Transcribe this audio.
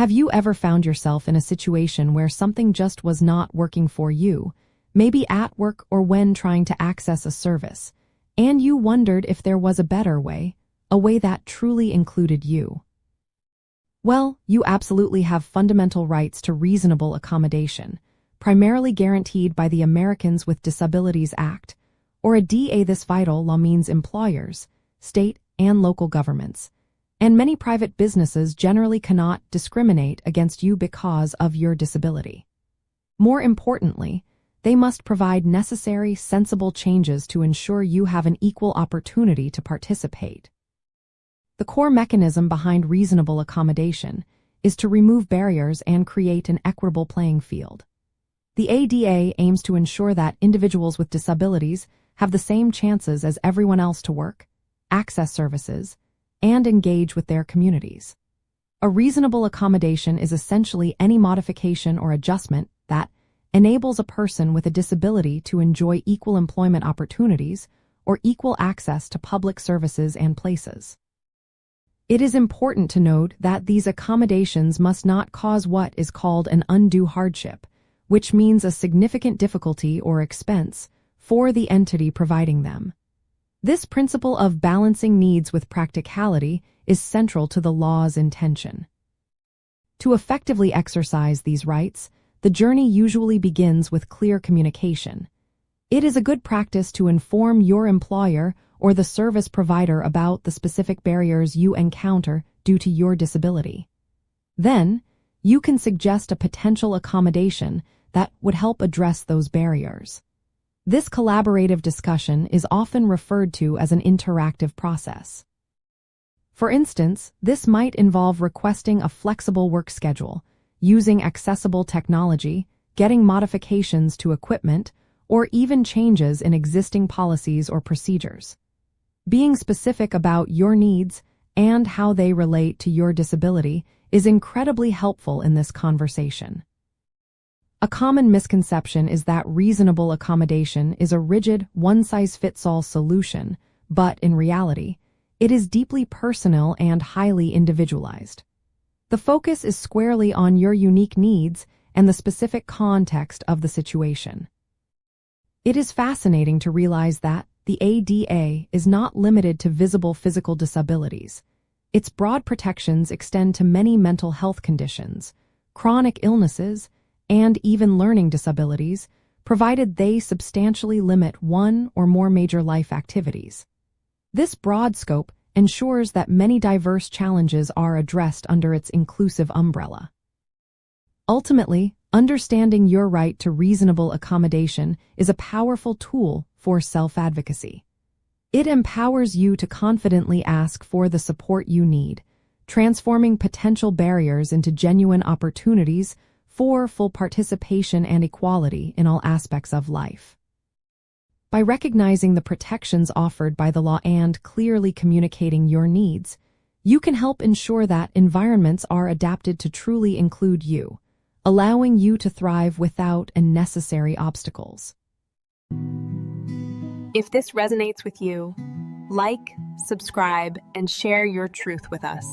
Have you ever found yourself in a situation where something just was not working for you, maybe at work or when trying to access a service, and you wondered if there was a better way, a way that truly included you? Well, you absolutely have fundamental rights to reasonable accommodation, primarily guaranteed by the Americans with Disabilities Act, or a DA. This vital law means employers, state and local governments, and many private businesses generally cannot discriminate against you because of your disability. More importantly, they must provide necessary, sensible changes to ensure you have an equal opportunity to participate. The core mechanism behind reasonable accommodation is to remove barriers and create an equitable playing field. The ADA aims to ensure that individuals with disabilities have the same chances as everyone else to work, access services, and engage with their communities. A reasonable accommodation is essentially any modification or adjustment that enables a person with a disability to enjoy equal employment opportunities or equal access to public services and places. It is important to note that these accommodations must not cause what is called an undue hardship, which means a significant difficulty or expense for the entity providing them. This principle of balancing needs with practicality is central to the law's intention. To effectively exercise these rights, the journey usually begins with clear communication. It is a good practice to inform your employer or the service provider about the specific barriers you encounter due to your disability. Then, you can suggest a potential accommodation that would help address those barriers. This collaborative discussion is often referred to as an interactive process. For instance, this might involve requesting a flexible work schedule, using accessible technology, getting modifications to equipment, or even changes in existing policies or procedures. Being specific about your needs and how they relate to your disability is incredibly helpful in this conversation. A common misconception is that reasonable accommodation is a rigid, one-size-fits-all solution, but in reality, it is deeply personal and highly individualized. The focus is squarely on your unique needs and the specific context of the situation. It is fascinating to realize that the ADA is not limited to visible physical disabilities. Its broad protections extend to many mental health conditions, chronic illnesses, and even learning disabilities, provided they substantially limit one or more major life activities. This broad scope ensures that many diverse challenges are addressed under its inclusive umbrella. Ultimately, understanding your right to reasonable accommodation is a powerful tool for self-advocacy. It empowers you to confidently ask for the support you need, transforming potential barriers into genuine opportunities for full participation and equality in all aspects of life. By recognizing the protections offered by the law and clearly communicating your needs, you can help ensure that environments are adapted to truly include you, allowing you to thrive without unnecessary obstacles. If this resonates with you, like, subscribe, and share your truth with us.